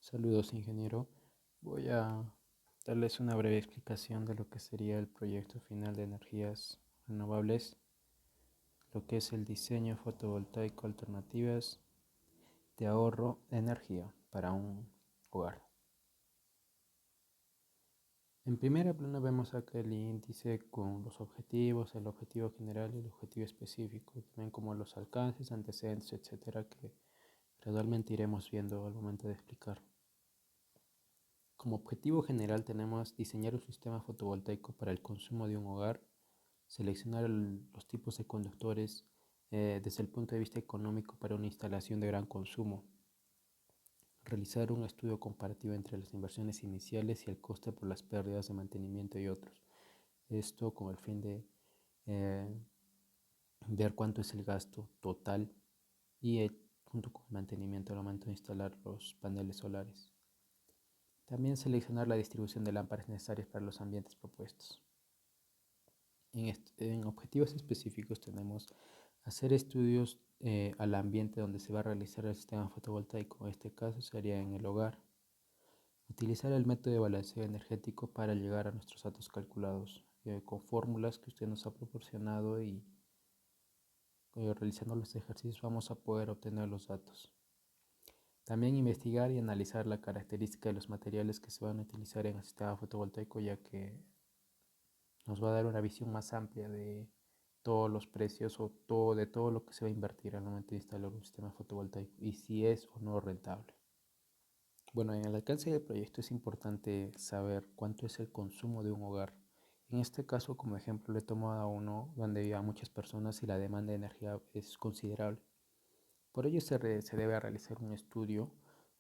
Saludos, ingeniero. Voy a darles una breve explicación de lo que sería el proyecto final de energías renovables, lo que es el diseño fotovoltaico alternativas de ahorro de energía para un hogar. En primera plana vemos acá el índice con los objetivos, el objetivo general y el objetivo específico, también como los alcances, antecedentes, etcétera, que gradualmente iremos viendo al momento de explicar. Como objetivo general tenemos diseñar un sistema fotovoltaico para el consumo de un hogar, seleccionar los tipos de conductores desde el punto de vista económico para una instalación de gran consumo, realizar un estudio comparativo entre las inversiones iniciales y el coste por las pérdidas de mantenimiento y otros. Esto con el fin de eh, ver cuánto es el gasto total y junto con el mantenimiento al momento de instalar los paneles solares. También seleccionar la distribución de lámparas necesarias para los ambientes propuestos. En objetivos específicos tenemos hacer estudios al ambiente donde se va a realizar el sistema fotovoltaico. En este caso sería en el hogar. Utilizar el método de balanceo energético para llegar a nuestros datos calculados con fórmulas que usted nos ha proporcionado y realizando los ejercicios vamos a poder obtener los datos. También investigar y analizar la característica de los materiales que se van a utilizar en el sistema fotovoltaico, ya que nos va a dar una visión más amplia de todos los precios de todo lo que se va a invertir al momento de instalar un sistema fotovoltaico y si es o no rentable. Bueno, en el alcance del proyecto es importante saber cuánto es el consumo de un hogar. En este caso, como ejemplo, le tomo a uno donde vivan muchas personas y la demanda de energía es considerable. Por ello se debe realizar un estudio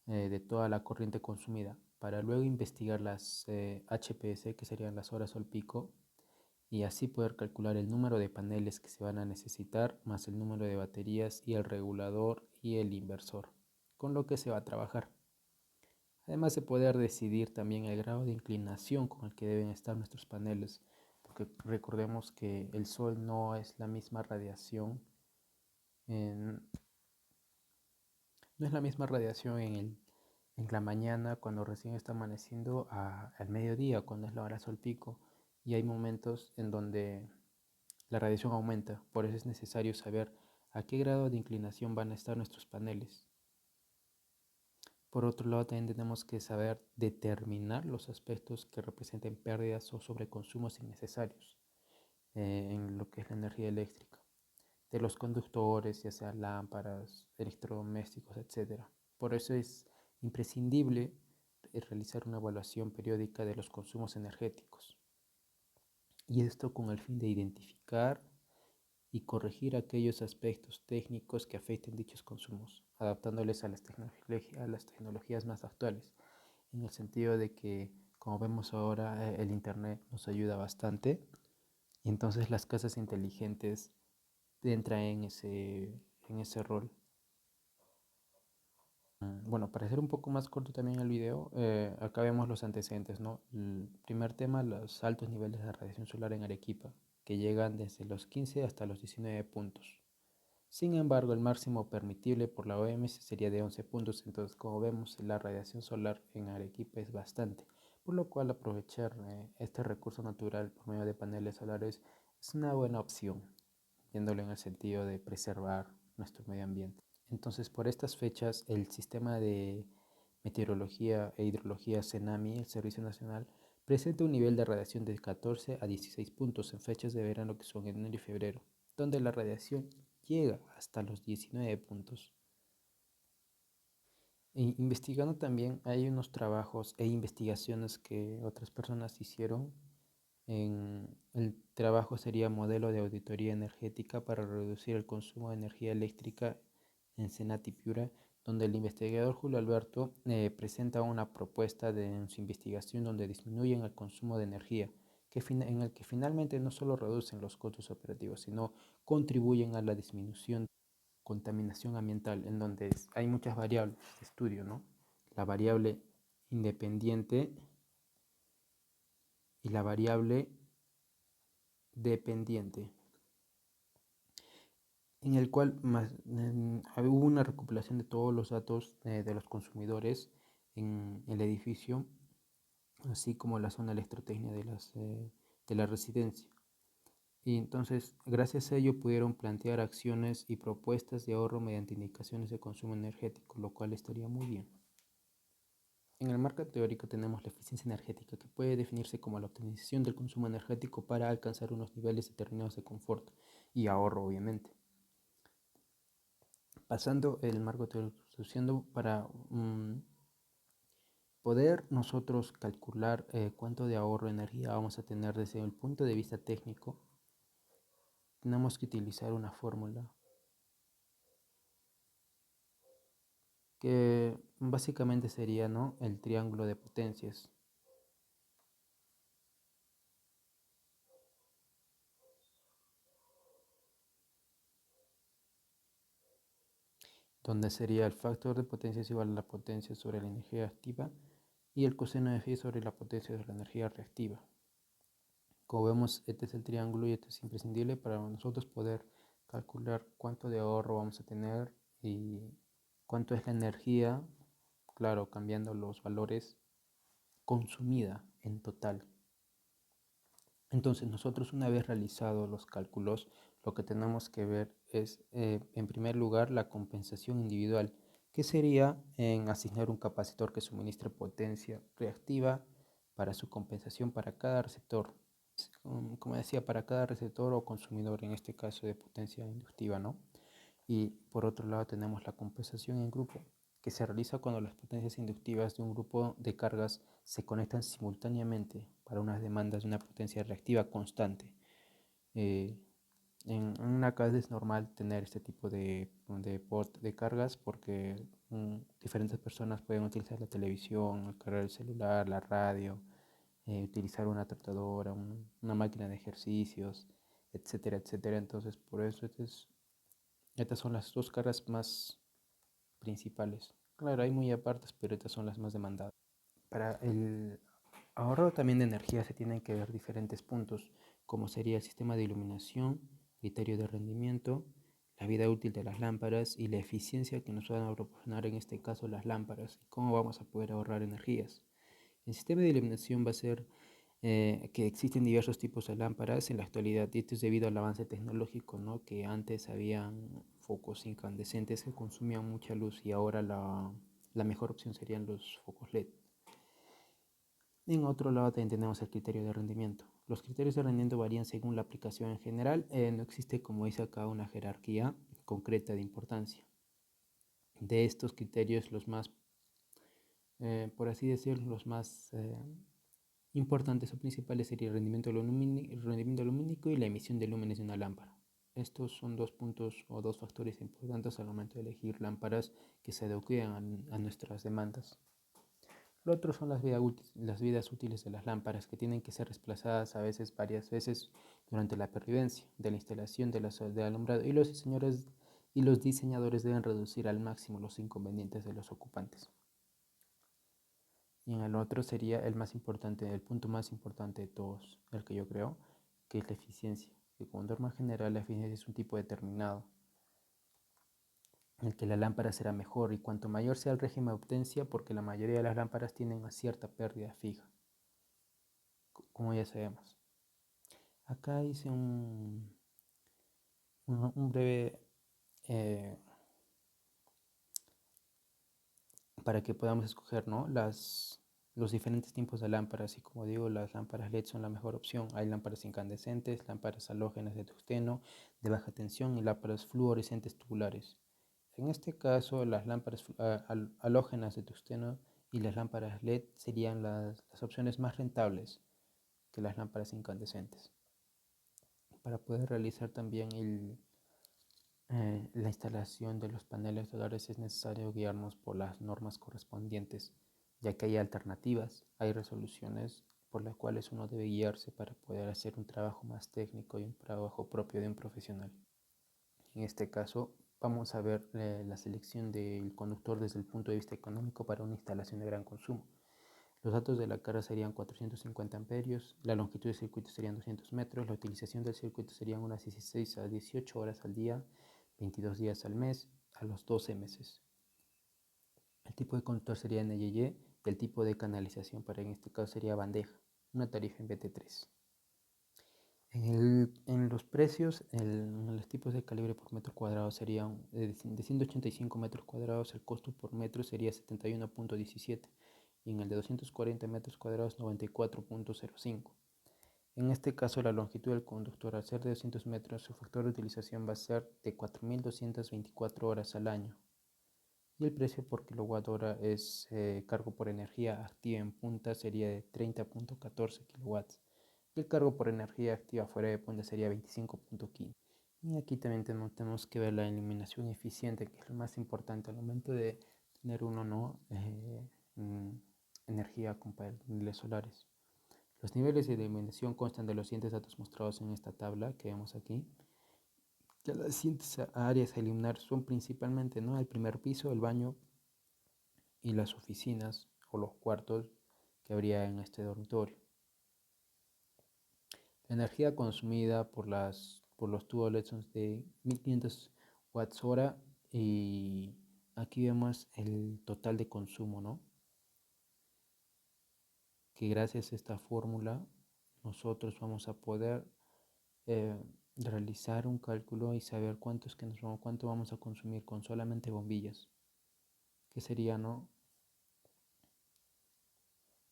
de toda la corriente consumida para luego investigar las HPS, que serían las horas sol pico, y así poder calcular el número de paneles que se van a necesitar, más el número de baterías y el regulador y el inversor, con lo que se va a trabajar. Además de poder decidir también el grado de inclinación con el que deben estar nuestros paneles, porque recordemos que el sol no es la misma radiación en, no es la misma radiación en la mañana cuando recién está amaneciendo al mediodía cuando es la hora sol pico, y hay momentos en donde la radiación aumenta. Por eso es necesario saber a qué grado de inclinación van a estar nuestros paneles. Por otro lado, también tenemos que saber determinar los aspectos que representen pérdidas o sobreconsumos innecesarios en lo que es la energía eléctrica, de los conductores, ya sea lámparas, electrodomésticos, etc. Por eso es imprescindible realizar una evaluación periódica de los consumos energéticos. Y esto con el fin de identificar y corregir aquellos aspectos técnicos que afecten dichos consumos, adaptándoles a las tecnologías más actuales, en el sentido de que, como vemos ahora, el Internet nos ayuda bastante, y entonces las casas inteligentes entran en ese rol. Bueno, para hacer un poco más corto también el video, acá vemos los antecedentes, ¿no? El primer tema, los altos niveles de radiación solar en Arequipa, que llegan desde los 15 hasta los 19 puntos. Sin embargo, el máximo permitible por la OMS sería de 11 puntos, entonces como vemos la radiación solar en Arequipa es bastante, por lo cual aprovechar este recurso natural por medio de paneles solares es una buena opción, viéndolo en el sentido de preservar nuestro medio ambiente. Entonces, por estas fechas, el sistema de meteorología e hidrología CENAMI, el Servicio Nacional, presenta un nivel de radiación de 14 a 16 puntos en fechas de verano que son enero y febrero, donde la radiación llega hasta los 19 puntos. Investigando también hay unos trabajos e investigaciones que otras personas hicieron. El trabajo sería modelo de auditoría energética para reducir el consumo de energía eléctrica en Senati Piura, donde el investigador Julio Alberto presenta una propuesta en su investigación donde disminuyen el consumo de energía, en el que finalmente no solo reducen los costos operativos, sino contribuyen a la disminución de contaminación ambiental, en donde hay muchas variables de estudio, ¿no? La variable independiente y la variable dependiente, en el cual hubo una recopilación de todos los datos de los consumidores en el edificio, así como la zona electrotecnia de la residencia. Y entonces, gracias a ello, pudieron plantear acciones y propuestas de ahorro mediante indicaciones de consumo energético, lo cual estaría muy bien. En el marco teórico tenemos la eficiencia energética, que puede definirse como la optimización del consumo energético para alcanzar unos niveles determinados de confort y ahorro, obviamente. Pasando el marco teórico, para poder nosotros calcular cuánto de ahorro de energía vamos a tener desde el punto de vista técnico, tenemos que utilizar una fórmula que básicamente sería, ¿no?, el triángulo de potencias, donde sería el factor de potencia es igual a la potencia sobre la energía activa y el coseno de phi sobre la potencia de la energía reactiva. Como vemos, este es el triángulo y este es imprescindible para nosotros poder calcular cuánto de ahorro vamos a tener y cuánto es la energía, claro, cambiando los valores, consumida en total. Entonces, nosotros, una vez realizados los cálculos, lo que tenemos que ver es, en primer lugar, la compensación individual, que sería en asignar un capacitor que suministre potencia reactiva para su compensación para cada receptor. Como decía, para cada receptor o consumidor, en este caso de potencia inductiva, ¿no? Y por otro lado tenemos la compensación en grupo, que se realiza cuando las potencias inductivas de un grupo de cargas se conectan simultáneamente para unas demandas de una potencia reactiva constante. Eh, en una casa es normal tener este tipo de cargas porque diferentes personas pueden utilizar la televisión, cargar el celular, la radio, utilizar una trotadora, una máquina de ejercicios, etcétera, etcétera. Entonces, por eso estas son las dos cargas más principales. Claro, hay muy apartes, pero estas son las más demandadas. Para el ahorro también de energía se tienen que ver diferentes puntos, como sería el sistema de iluminación, criterio de rendimiento, la vida útil de las lámparas y la eficiencia que nos van a proporcionar en este caso las lámparas y cómo vamos a poder ahorrar energías. El sistema de iluminación va a ser que existen diversos tipos de lámparas en la actualidad, y esto es debido al avance tecnológico, ¿no?, que antes habían focos incandescentes que consumían mucha luz y ahora la mejor opción serían los focos LED. En otro lado también tenemos el criterio de rendimiento. Los criterios de rendimiento varían según la aplicación en general. No existe, como dice acá, una jerarquía concreta de importancia. De estos criterios, los más, por así decirlo, los más importantes o principales serían el rendimiento lumínico y la emisión de lúmenes de una lámpara. Estos son dos puntos o dos factores importantes al momento de elegir lámparas que se adecúen a nuestras demandas. Lo otro son las vidas útiles de las lámparas, que tienen que ser desplazadas a veces varias veces durante la pervivencia de la instalación de alumbrado, y los diseñadores deben reducir al máximo los inconvenientes de los ocupantes. Y en el otro sería el más importante, el punto más importante de todos, el que yo creo, que es la eficiencia, que como norma general la eficiencia es un tipo determinado en el que la lámpara será mejor, y cuanto mayor sea el régimen de potencia, porque la mayoría de las lámparas tienen una cierta pérdida fija, como ya sabemos. Acá hice un breve eh, para que podamos escoger, ¿no?, los diferentes tipos de lámparas. Y como digo, las lámparas LED son la mejor opción. Hay lámparas incandescentes, lámparas halógenas de tungsteno de baja tensión y lámparas fluorescentes tubulares. En este caso, las lámparas halógenas de tungsteno y las lámparas LED serían las opciones más rentables que las lámparas incandescentes. Para poder realizar también la instalación de los paneles solares es necesario guiarnos por las normas correspondientes, ya que hay alternativas, hay resoluciones por las cuales uno debe guiarse para poder hacer un trabajo más técnico y un trabajo propio de un profesional. En este caso, vamos a ver la selección del conductor desde el punto de vista económico para una instalación de gran consumo. Los datos de la carga serían 450 amperios, la longitud del circuito serían 200 metros, la utilización del circuito serían unas 16 a 18 horas al día, 22 días al mes, a los 12 meses. El tipo de conductor sería NYY y el tipo de canalización para en este caso sería bandeja, una tarifa en BT3. En los precios, en los tipos de calibre por metro cuadrado serían de 185 metros cuadrados, el costo por metro sería 71.17 y en el de 240 metros cuadrados 94.05. En este caso, la longitud del conductor, al ser de 200 metros, su factor de utilización va a ser de 4.224 horas al año. Y el precio por kilowatt hora es cargo por energía activa en punta sería de 30.14 kilowatts. Y el cargo por energía activa fuera de punta sería 25.15. Y aquí también tenemos que ver la iluminación eficiente, que es lo más importante al momento de tener uno, ¿no? Energía con paneles solares. Los niveles de iluminación constan de los siguientes datos mostrados en esta tabla que vemos aquí. Que las siguientes áreas a iluminar son principalmente, ¿no?, el primer piso, el baño y las oficinas o los cuartos que habría en este dormitorio. La energía consumida por los tubos LED son de 1500 watts hora y aquí vemos el total de consumo, ¿no? Que gracias a esta fórmula nosotros vamos a poder eh, realizar un cálculo y saber cuánto vamos a consumir con solamente bombillas, que sería, ¿no?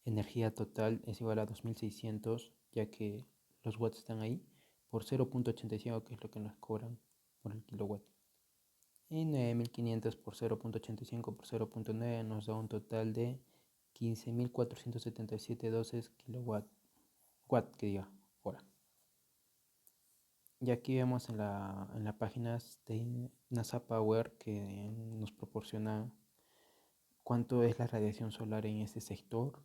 Energía total es igual a 2600, ya que los watts están ahí, por 0.85, que es lo que nos cobran por el kilowatt. Y 9500 por 0.85 por 0.9 nos da un total de 15.477 kilowatt, hora. Y aquí vemos en la página de NASA Power que nos proporciona cuánto es la radiación solar en este sector,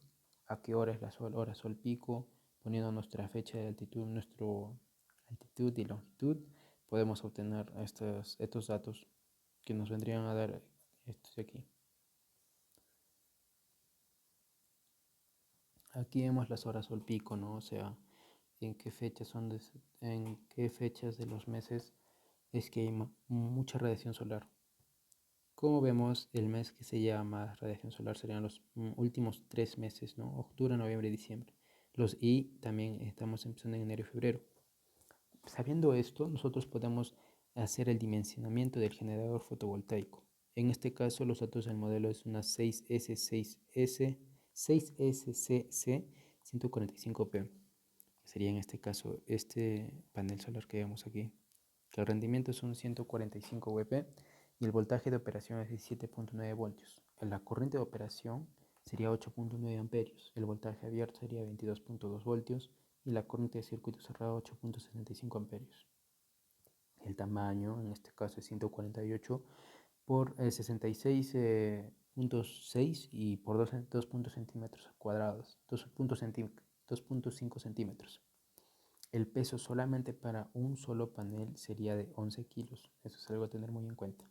a qué hora es la hora sol pico, poniendo nuestra fecha de altitud, nuestra altitud y longitud, podemos obtener estos datos que nos vendrían a dar estos de aquí. Aquí vemos las horas sol pico, ¿no? O sea, en qué fechas en qué fechas de los meses es que hay mucha radiación solar. Como vemos, el mes que se lleva más radiación solar serían los últimos 3 meses, ¿no? Octubre, noviembre y diciembre. Y también estamos empezando en enero y febrero. Sabiendo esto, nosotros podemos hacer el dimensionamiento del generador fotovoltaico. En este caso, los datos del modelo es una 6SCC 145P. Sería en este caso este panel solar que vemos aquí. El rendimiento es un 145 WP y el voltaje de operación es de 7.9 voltios. La corriente de operación sería 8.9 amperios, el voltaje abierto sería 22.2 voltios y la corriente de circuito cerrado 8.65 amperios. El tamaño en este caso es 148 por 66.6 y por 2 centímetros cuadrados, 2.5 centímetros. El peso solamente para un solo panel sería de 11 kilos. Eso es algo a tener muy en cuenta.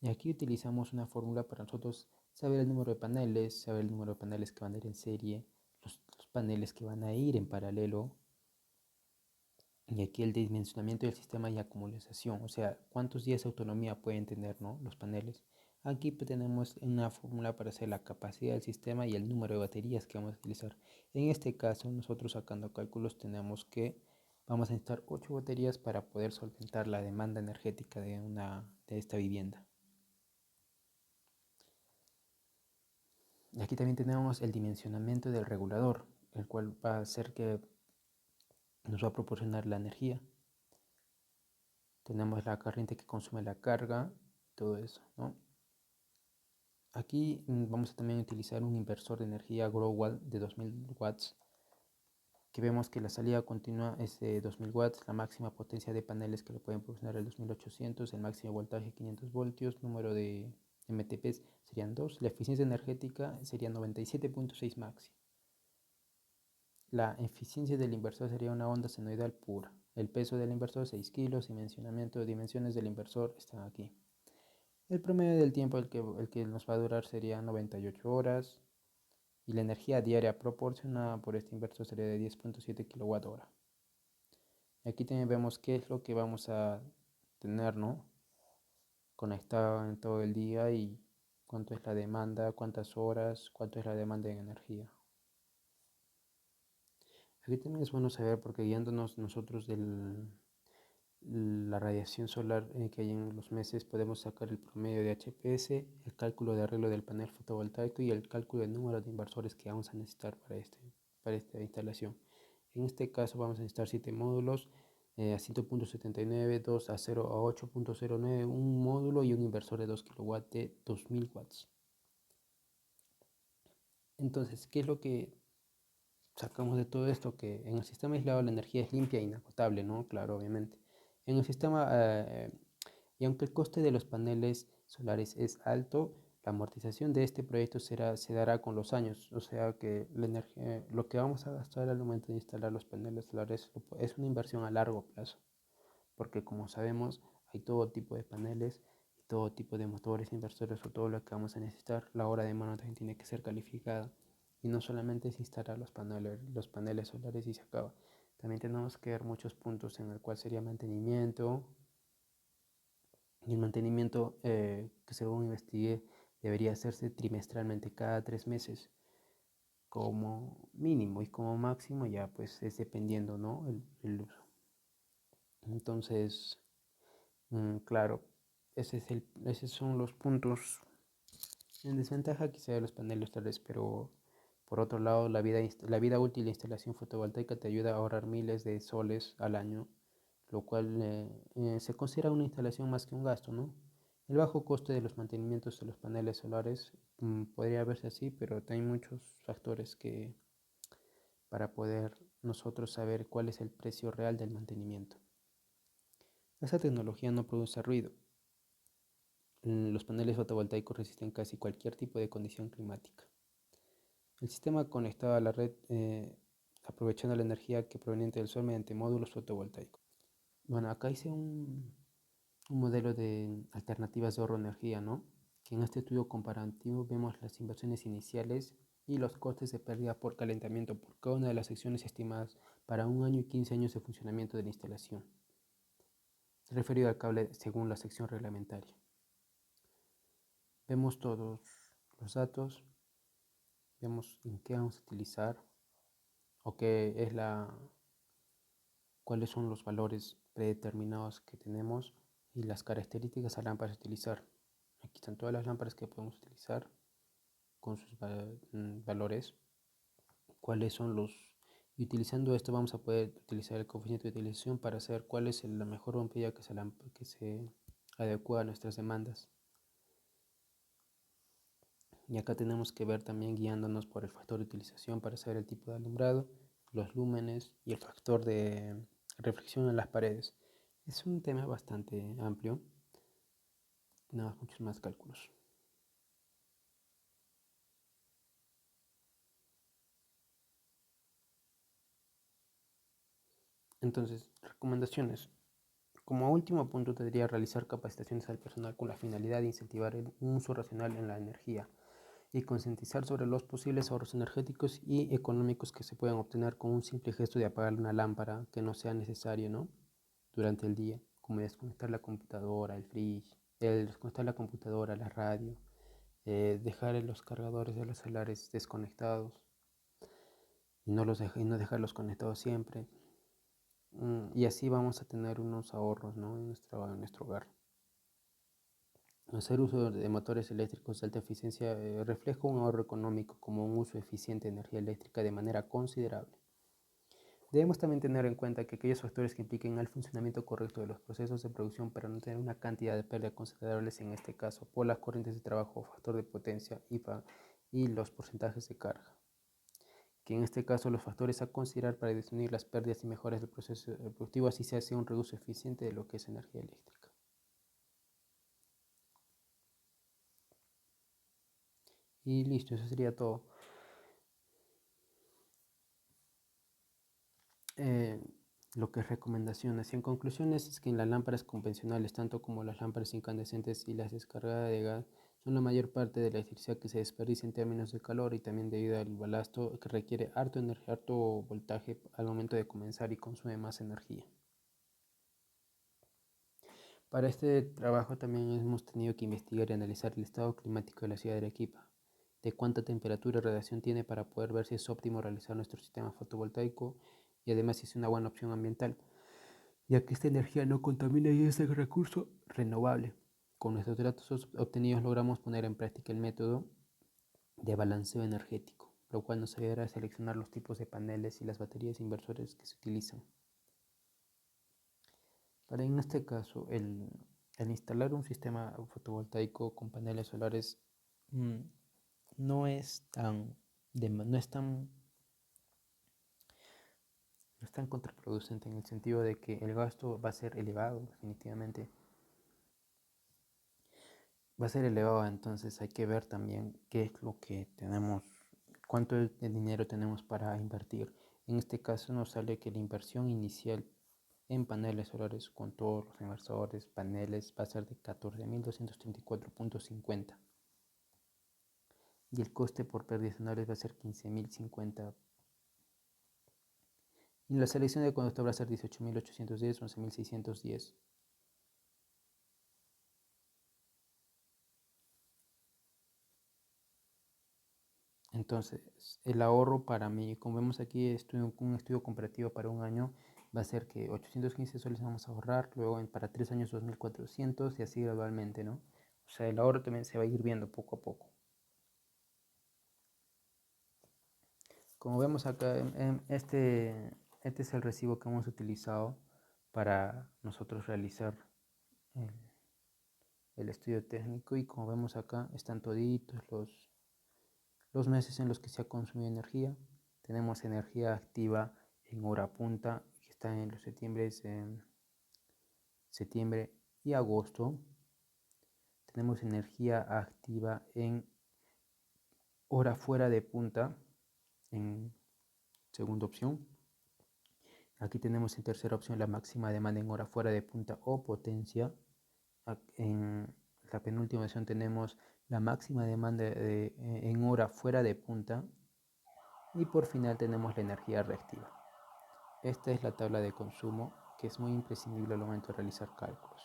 Y aquí utilizamos una fórmula para nosotros saber el número de paneles, saber el número de paneles que van a ir en serie, los paneles que van a ir en paralelo. Y aquí el dimensionamiento del sistema y acumulación, o sea, cuántos días de autonomía pueden tener, ¿no?, los paneles. Aquí tenemos una fórmula para hacer la capacidad del sistema y el número de baterías que vamos a utilizar. En este caso, nosotros sacando cálculos tenemos que vamos a necesitar 8 baterías para poder solventar la demanda energética de esta vivienda. Y aquí también tenemos el dimensionamiento del regulador, el cual va a hacer que nos va a proporcionar la energía. Tenemos la corriente que consume la carga, todo eso, ¿no? Aquí vamos a también utilizar un inversor de energía Growwall de 2000 watts, que vemos que la salida continua es de 2000 watts, la máxima potencia de paneles que lo pueden proporcionar el 2800, el máximo voltaje 500 voltios, número de MTPs serían 2, la eficiencia energética sería 97.6 máximo. La eficiencia del inversor sería una onda senoidal pura. El peso del inversor 6 kilos, dimensiones del inversor están aquí. El promedio del tiempo el que nos va a durar sería 98 horas y la energía diaria proporcionada por este inversor sería de 10.7 kWh. Aquí también vemos qué es lo que vamos a tener, ¿no?, conectado en todo el día y cuánto es la demanda, cuántas horas, cuánto es la demanda en energía. Aquí también es bueno saber porque guiándonos nosotros de la radiación solar que hay en los meses podemos sacar el promedio de HPS, el cálculo de arreglo del panel fotovoltaico y el cálculo del número de inversores que vamos a necesitar para esta instalación. En este caso vamos a necesitar 7 módulos a 5.79, 2 a 0 a 8.09, un módulo y un inversor de 2 kW de 2000 watts. Entonces, ¿qué es lo que sacamos de todo esto? Que en el sistema aislado la energía es limpia e inagotable, ¿no? Claro, obviamente. En el sistema, y aunque el coste de los paneles solares es alto, la amortización de este proyecto se dará con los años. O sea que la energía, lo que vamos a gastar al momento de instalar los paneles solares es una inversión a largo plazo. Porque como sabemos, hay todo tipo de paneles y todo tipo de motores, inversores o todo lo que vamos a necesitar. La hora de mano también tiene que ser calificada. Y no solamente es instalar los paneles solares y se acaba. También tenemos que ver muchos puntos en el cual sería mantenimiento. Y el mantenimiento que según investigué debería hacerse trimestralmente cada 3 meses como mínimo y como máximo ya pues es dependiendo, ¿no? El uso. Entonces, claro, esos son los puntos en desventaja quizá de los paneles solares, pero por otro lado la vida útil de instalación fotovoltaica te ayuda a ahorrar miles de soles al año, lo cual se considera una instalación más que un gasto, ¿no? El bajo coste de los mantenimientos de los paneles solares podría verse así, pero hay muchos factores que para poder nosotros saber cuál es el precio real del mantenimiento. Esta tecnología no produce ruido. Los paneles fotovoltaicos resisten casi cualquier tipo de condición climática. El sistema conectado a la red aprovechando la energía que proveniente del sol mediante módulos fotovoltaicos. Bueno, acá hice un modelo de alternativas de ahorro de energía, ¿no? Que en este estudio comparativo vemos las inversiones iniciales y los costes de pérdida por calentamiento por cada una de las secciones estimadas para 1 año y 15 años de funcionamiento de la instalación, referido al cable según la sección reglamentaria. Vemos todos los datos, vemos en qué vamos a utilizar o cuáles son los valores predeterminados que tenemos y las características a lámparas a utilizar. Aquí están todas las lámparas que podemos utilizar con sus valores, cuáles son los... Y utilizando esto vamos a poder utilizar el coeficiente de utilización para saber cuál es la mejor bombilla que se adecua a nuestras demandas. Y acá tenemos que ver también guiándonos por el factor de utilización para saber el tipo de alumbrado, los lúmenes y el factor de reflexión en las paredes. Es un tema bastante amplio, nada, muchos más cálculos. Entonces, recomendaciones. Como último punto, tendría realizar capacitaciones al personal con la finalidad de incentivar un uso racional en la energía y concientizar sobre los posibles ahorros energéticos y económicos que se pueden obtener con un simple gesto de apagar una lámpara que no sea necesario, ¿no? Durante el día, como desconectar la computadora, el fridge, desconectar la computadora, la radio, dejar los cargadores de los celulares desconectados y no dejarlos conectados siempre. Y así vamos a tener unos ahorros, ¿no? en nuestro hogar. Hacer uso de motores eléctricos de alta eficiencia refleja un ahorro económico como un uso eficiente de energía eléctrica de manera considerable. Debemos también tener en cuenta que aquellos factores que impliquen el funcionamiento correcto de los procesos de producción para no tener una cantidad de pérdidas considerables en este caso por las corrientes de trabajo, factor de potencia, IFA y los porcentajes de carga, que en este caso los factores a considerar para disminuir las pérdidas y mejoras del proceso productivo, así se hace un uso eficiente de lo que es energía eléctrica. Y listo, eso sería todo. Eh, lo que es recomendaciones. Y en conclusiones es que en las lámparas convencionales, tanto como las lámparas incandescentes y las descargadas de gas, son la mayor parte de la electricidad que se desperdicia en términos de calor y también debido al balasto que requiere harto energía, harto voltaje al momento de comenzar y consume más energía. Para este trabajo también hemos tenido que investigar y analizar el estado climático de la ciudad de Arequipa, de cuánta temperatura y radiación tiene para poder ver si es óptimo realizar nuestro sistema fotovoltaico y además si es una buena opción ambiental, ya que esta energía no contamina y es un recurso renovable. Con nuestros datos obtenidos logramos poner en práctica el método de balanceo energético, lo cual nos ayudará a seleccionar los tipos de paneles y las baterías inversores que se utilizan. Para en este caso, el instalar un sistema fotovoltaico con paneles solares mm, no es tan, no es tan, no es tan contraproducente en el sentido de que el gasto va a ser elevado, definitivamente. Va a ser elevado, entonces hay que ver también qué es lo que tenemos, cuánto de dinero tenemos para invertir. En este caso nos sale que la inversión inicial en paneles solares con todos los inversores, paneles, va a ser de 14.234.50 y el coste por pérdidas anuales va a ser 15.050 y la selección de conductor va a ser 18.810, 11.610. Entonces, el ahorro para mí, como vemos aquí, un estudio comparativo para un año va a ser que 815 soles vamos a ahorrar, luego para 3 años 2.400 y así gradualmente, ¿no? O sea, el ahorro también se va a ir viendo poco a poco. Como vemos acá, este es el recibo que hemos utilizado para nosotros realizar el, el estudio técnico y como vemos acá están toditos los meses en los que se ha consumido energía. Tenemos energía activa en hora punta, que está en los septiembre y agosto. Tenemos energía activa en hora fuera de punta, en segunda opción. Aquí tenemos en tercera opción la máxima demanda en hora fuera de punta o potencia. En la penúltima opción tenemos la máxima demanda en hora fuera de punta. Y por final tenemos la energía reactiva. Esta es la tabla de consumo que es muy imprescindible al momento de realizar cálculos.